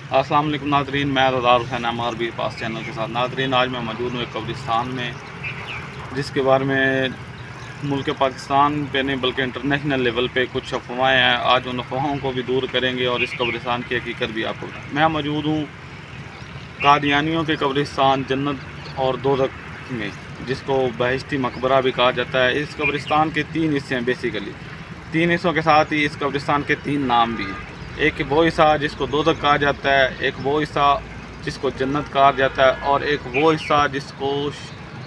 अस्सलाम वालेकुम नाज़रीन, मैं रज़ाक हुसैन एमआर बी पास चैनल के साथ। नाज़रीन, आज मैं मौजूद हूँ एक कब्रिस्तान में, जिसके बारे में मुल्क पाकिस्तान पे नहीं बल्कि इंटरनेशनल लेवल पे कुछ अफवाहें हैं। आज उन अफवाहों को भी दूर करेंगे और इस कब्रिस्तान की हकीकत भी आपको बताएं। मैं मौजूद हूँ कादियानियों के कब्रिस्तान जन्नत और दोज़ख में, जिसको बहिश्ती मकबरा भी कहा जाता है। इस कब्रिस्तान के 3 हिस्से हैं बेसिकली। 3 हिस्सों के साथ ही इस कब्रिस्तान के 3 नाम भी हैं। एक वो हिस्सा जिसको दोज़ख कहा जाता है, एक वो हिस्सा जिसको जन्नत कहा जाता है, और एक वो हिस्सा जिसको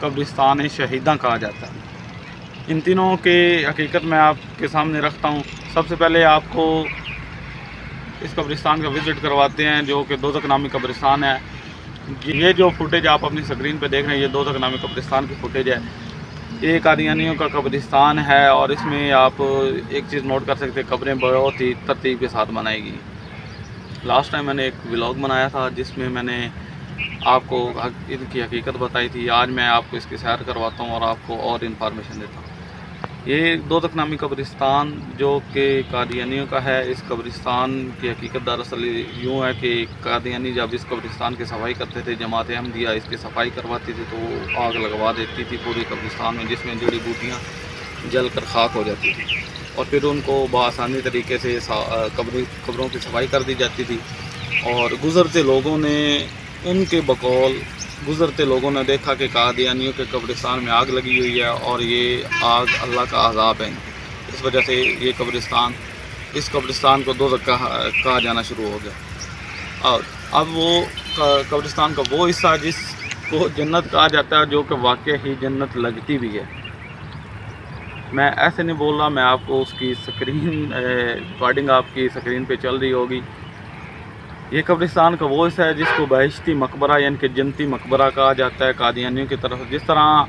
कब्रिस्तान शहीदां कहा जाता है। इन तीनों के हकीकत मैं आपके सामने रखता हूँ। सबसे पहले आपको इस कब्रिस्तान का विज़िट करवाते हैं, जो कि दोज़ख नामी कब्रिस्तान है। ये जो फुटेज आप अपनी स्क्रीन पे देख रहे हैं, ये दोज़ख नामी कब्रिस्तान की फुटेज है। ये कादियानियों का कब्रिस्तान है और इसमें आप एक चीज़ नोट कर सकते हैं, कब्रें बहुत ही तरतीब के साथ बनाई गई। लास्ट टाइम मैंने एक व्लॉग बनाया था जिसमें मैंने आपको इनकी हकीकत बताई थी। आज मैं आपको इसकी सैर करवाता हूँ और आपको और इन्फॉर्मेशन देता हूँ। ये दोज़ख नामी कब्रिस्तान जो कि कादियानियों का है, इस कब्रिस्तान की हकीकत दरअसल यूँ है कि कादियानी जब इस कब्रिस्तान की सफाई करते थे, जमात अहमदिया इसकी सफाई करवाती थी, तो वो आग लगवा देती थी पूरी कब्रिस्तान में, जिसमें जड़ी बूटियाँ जल कर खाक हो जाती थी, और फिर उनको बआसानी तरीके से कब्रों की सफाई कर दी जाती थी। और गुज़रते लोगों ने उनके बकौल गुज़रते लोगों ने देखा कि कादियानियों के कब्रिस्तान में आग लगी हुई है और ये आग अल्लाह का अज़ाब है। इस वजह से ये इस कब्रिस्तान को दोज़ख कहा जाना शुरू हो गया। और अब वो कब्रिस्तान का वो हिस्सा जिसको जन्नत कहा जाता है, जो कि वाकई ही जन्नत लगती भी है। मैं ऐसे नहीं बोल रहा, मैं आपको उसकी स्क्रीन रिकॉर्डिंग आपकी स्क्रीन पे चल रही होगी। ये कब्रिस्तान का वो हिस्सा है जिसको बहिश्ती मकबरा यानी कि जन्नती मकबरा कहा जाता है कादियानियों की तरफ। जिस तरह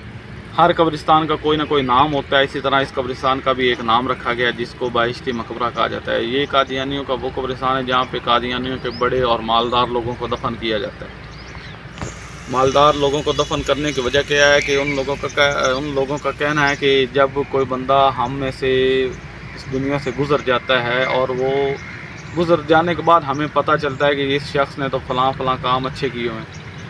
हर कब्रिस्तान का कोई ना कोई नाम होता है, इसी तरह इस कब्रिस्तान का भी एक नाम रखा गया जिसको बहिश्ती मकबरा कहा जाता है। ये कादियानियों का वो कब्रिस्तान है जहाँ पे कादियानियों के बड़े और मालदार लोगों को दफन किया जाता है। मालदार लोगों को दफन करने की वजह क्या है कि उन लोगों का कहना है कि जब कोई बंदा हम में से इस दुनिया से गुज़र जाता है और वो गुज़र जाने के बाद हमें पता चलता है कि इस शख्स ने तो फ़लाँ काम अच्छे किए हुए हैं,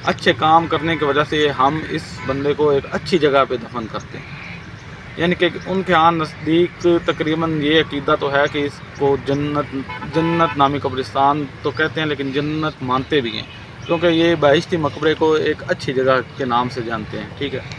अच्छे काम करने की वजह से हम इस बंदे को एक अच्छी जगह पे दफन करते हैं। यानी कि उनके यहाँ नज़दीक तकरीबन ये अकीदा तो है कि इसको जन्नत नामी कब्रिस्तान तो कहते हैं, लेकिन जन्नत मानते भी हैं, क्योंकि ये बहिश्ती मकबरे को एक अच्छी जगह के नाम से जानते हैं। ठीक है,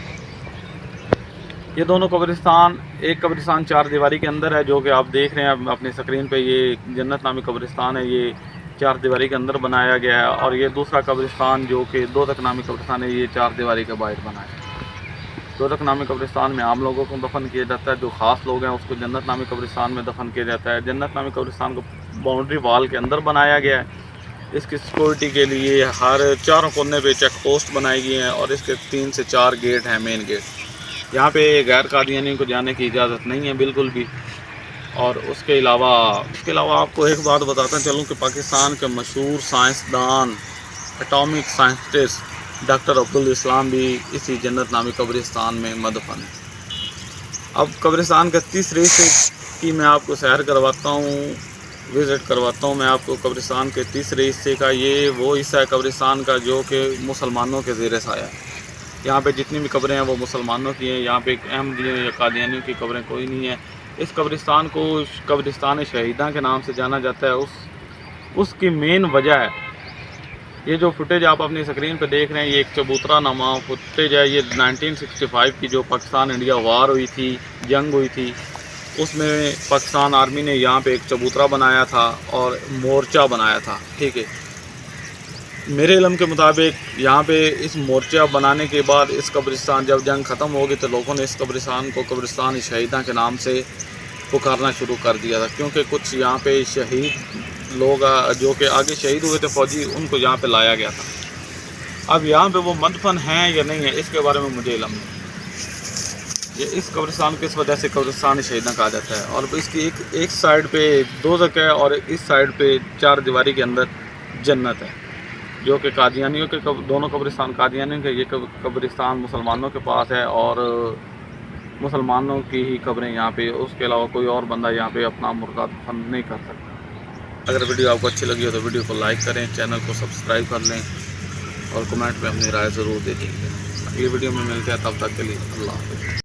ये दोनों कब्रिस्तान, एक कब्रिस्तान 4 दीवारी के अंदर है जो कि आप देख रहे हैं अपनी स्क्रीन पे। ये जन्नत नामी कब्रिस्तान है, ये 4 दीवारी के अंदर बनाया गया है। और ये दूसरा कब्रिस्तान जो कि दोज़ख नामी कब्रिस्तान है, ये 4 दीवारी के बाहर बनाया है। दोज़ख नामी कब्रिस्तान में आम लोगों को दफन किया जाता है, जो ख़ास लोग हैं उसको जन्नत नामी कब्रिस्तान में दफन किया जाता है। जन्नत नामी कब्रिस्तान को बाउंड्री वाल के अंदर बनाया गया है। इसकी सिक्योरिटी के लिए हर चारों कोने पे चेक पोस्ट बनाई गई हैं और इसके 3 से 4 गेट हैं, मेन गेट। यहाँ पे गैर कादियानी को जाने की इजाज़त नहीं है बिल्कुल भी। और उसके अलावा आपको एक बात बताता चलूँ कि पाकिस्तान के मशहूर साइंसदान, एटॉमिक साइंटिस्ट डॉक्टर अब्दुल इस्लाम भी इसी जन्नत नामी कब्रिस्तान में मदफन है। अब कब्रिस्तान के तीसरे हिस्से की मैं आपको सैर करवाता हूँ, विज़िट करवाता हूँ मैं आपको कब्रिस्तान के तीसरे हिस्से का। ये वो हिस्सा है कब्रिस्तान का जो कि मुसलमानों के ज़ेर साया है। यहाँ पे जितनी भी कब्रें हैं वो मुसलमानों की हैं। यहाँ पे अहमदियों या कादियानियों की कब्रें कोई नहीं है। इस कब्रिस्तान को कब्रिस्तान शहीदां के नाम से जाना जाता है। उसकी मेन वजह है ये जो फुटेज आप अपनी स्क्रीन पे देख रहे हैं, ये एक चबूतरा नमा फुटेज है। ये 1965 की जो पाकिस्तान इंडिया वार हुई थी, जंग हुई थी, उसमें पाकिस्तान आर्मी ने यहाँ पे एक चबूतरा बनाया था और मोर्चा बनाया था। ठीक है, मेरे इल्म के मुताबिक यहाँ पे इस मोर्चा बनाने के बाद इस कब्रिस्तान जब जंग ख़त्म हो गई तो लोगों ने इस कब्रिस्तान को कब्रिस्तान शहीदां के नाम से पुकारना शुरू कर दिया था, क्योंकि कुछ यहाँ पे शहीद लोग जो कि आगे शहीद हुए थे फौजी, उनको यहाँ पे लाया गया था। अब यहाँ पे वो मदफन हैं या नहीं है, इसके बारे में मुझे इल्म नहीं। ये इस कब्रिस्तान किस वजह से कब्रिस्तान शहीदां कहा जाता है, और इसकी एक साइड पे दोज़ख है और इस साइड पे 4 दीवारी के अंदर जन्नत है, जो कि कादियानियों के दोनों कब्रिस्तान कादियानियों के, ये कब्रिस्तान मुसलमानों के पास है और मुसलमानों की ही कब्रें यहाँ पे, उसके अलावा कोई और बंदा यहाँ पे अपना मुर्दा दफन नहीं कर सकता। اگر ویڈیو آپ کو اچھی لگی ہو تو ویڈیو کو لائک کریں، چینل کو سبسکرائب کر لیں اور کمنٹ میں اپنی رائے ضرور دے دیجیے۔ اگلی ویڈیو میں ملتے ہیں، تب تک کے لیے اللہ حافظ۔